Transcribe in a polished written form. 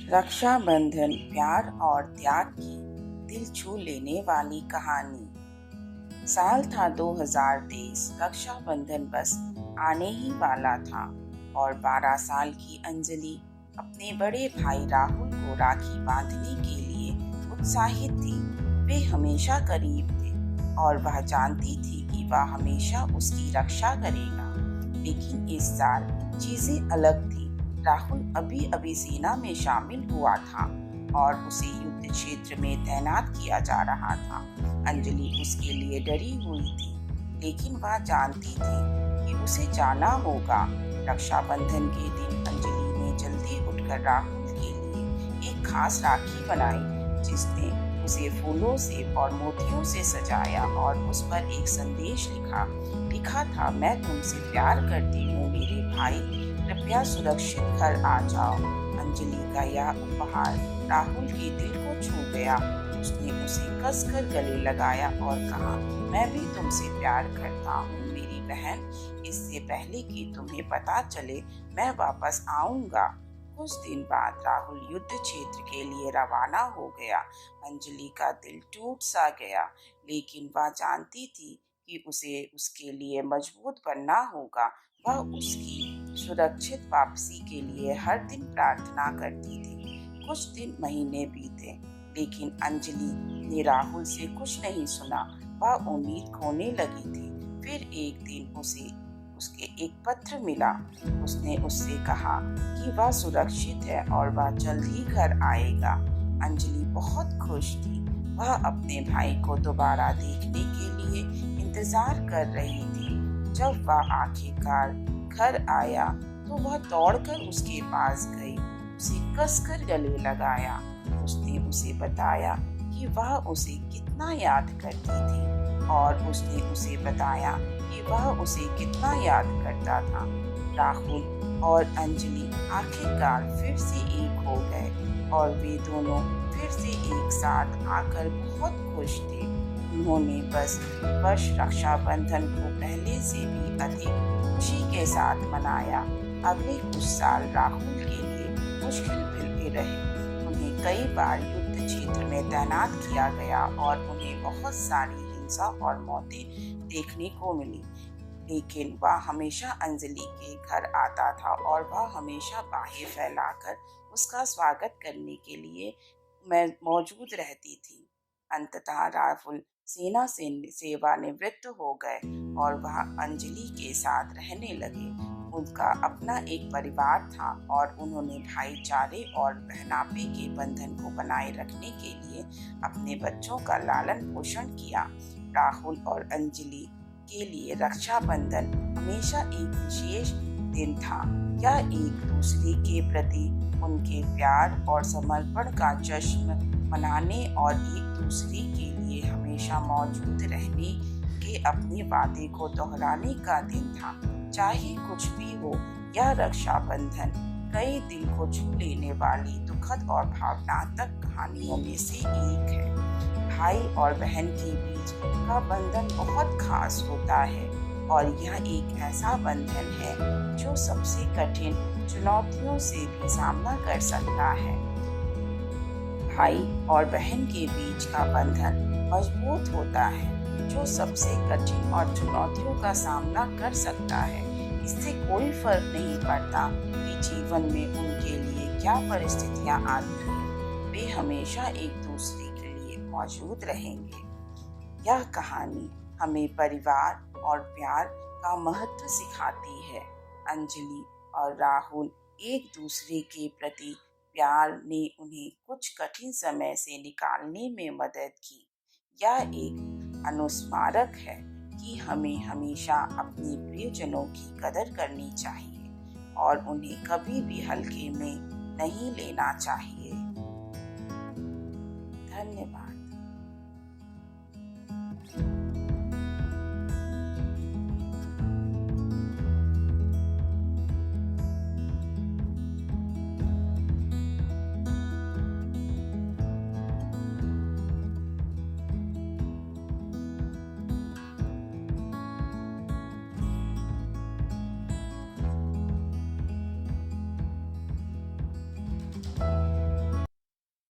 रक्षाबंधन प्यार और त्याग की दिल छू लेने वाली कहानी। साल था 2023। रक्षाबंधन बस आने ही वाला था और 12 साल की अंजलि अपने बड़े भाई राहुल को राखी बांधने के लिए उत्साहित थी। वे हमेशा करीब थे और वह जानती थी कि वह हमेशा उसकी रक्षा करेगा। लेकिन इस साल चीजें अलग थी। राहुल अभी अभी सेना में शामिल हुआ था और उसे युद्ध क्षेत्र में तैनात किया जा रहा था। अंजलि उसके लिए डरी हुई थी, लेकिन वह जानती थी कि उसे जाना होगा। रक्षाबंधन के दिन अंजलि ने जल्दी उठकर राहुल के लिए एक खास राखी बनाई, जिसने उसे फूलों से और मोतियों से सजाया और उस पर एक संदेश लिखा था, मैं तुमसे प्यार करती हूँ मेरे भाई, कृपया सुरक्षित घर आ जाओ। अंजलि का यह उपहार राहुल के दिल को छू गया। उसने उसे कसकर गले लगाया और कहा, मैं भी तुमसे प्यार करता हूँ मेरी बहन। इससे पहले कि तुम्हें पता चले मैं वापस आऊंगा। कुछ दिन बाद राहुल युद्ध क्षेत्र के लिए रवाना हो गया। अंजलि का दिल टूट सा गया, लेकिन वह जानती थी कि उसे उसके लिए मजबूत बनना होगा। वह उसकी सुरक्षित वापसी के लिए हर दिन प्रार्थना करती थी। कुछ दिन महीने बीते, लेकिन अंजलि ने राहुल से कुछ नहीं सुना। वह उम्मीद खोने लगी थी। फिर एक दिन उसके एक पत्र मिला। उसने उससे कहा कि वह सुरक्षित है और वह जल्द ही घर आएगा। अंजलि बहुत खुश थी। वह अपने भाई को दोबारा देखने के लिए इंतजार कर रही थी। जब वह आखिरकार घर आया तो वह दौड़कर उसके पास गई, उसे कसकर गले लगाया। उसने उसे बताया कि वह उसे कितना याद करती थी और उसने उसे बताया कि वह उसे कितना याद करता था। राहुल और अंजलि आखिरकार फिर से एक हो गए और वे दोनों फिर से एक साथ आकर बहुत खुश थे। उन्होंने बस वर्ष रक्षाबंधन को पहले से भी अधिक खुशी के साथ मनाया। अगले कुछ साल राहुल के लिए मुश्किल भी रहे। उन्हें कई बार युद्ध क्षेत्र में तैनात किया गया और उन्हें बहुत सारी हिंसा और मौतें देखने को मिली, लेकिन वह हमेशा अंजलि के घर आता था और वह हमेशा बाहें फैलाकर उसका स्वागत करने के लिए मौजूद रहती थी। अंततः राहुल सेना से सेवानिवृत्त हो गए और वह अंजलि के साथ रहने लगे। उनका अपना एक परिवार था और उन्होंने भाईचारे और बहनापे के बंधन को बनाए रखने के लिए अपने बच्चों का लालन पोषण किया। राहुल और अंजलि के लिए रक्षाबंधन हमेशा एक विशेष दिन था। यह एक दूसरे के प्रति उनके प्यार और समर्पण का जश्न मनाने और एक दूसरे के लिए हमेशा मौजूद रहने के अपने वादे को दोहराने का दिन था। चाहे कुछ भी हो, यह रक्षाबंधन कई दिल को छू लेने वाली दुखद और भावनात्मक कहानियों में से एक है। भाई और बहन के बीच का बंधन बहुत खास होता है और यह एक ऐसा बंधन है जो सबसे कठिन चुनौतियों से भी सामना कर सकता है। भाई और बहन के बीच का बंधन मजबूत होता है जो सबसे कठिन और चुनौतियों का सामना कर सकता है। इससे कोई फर्क नहीं पड़ता कि जीवन में उनके लिए क्या परिस्थितियां आती हैं, वे हमेशा एक दूसरे के लिए मौजूद रहेंगे। यह कहानी हमें परिवार और प्यार का महत्व सिखाती है। अंजलि और राहुल एक दूसरे के प्रति प्यार ने उन्हें कुछ कठिन समय से निकालने में मदद की। यह एक अनुस्मारक है कि हमें हमेशा अपने प्रियजनों की कदर करनी चाहिए और उन्हें कभी भी हल्के में नहीं लेना चाहिए। धन्यवाद।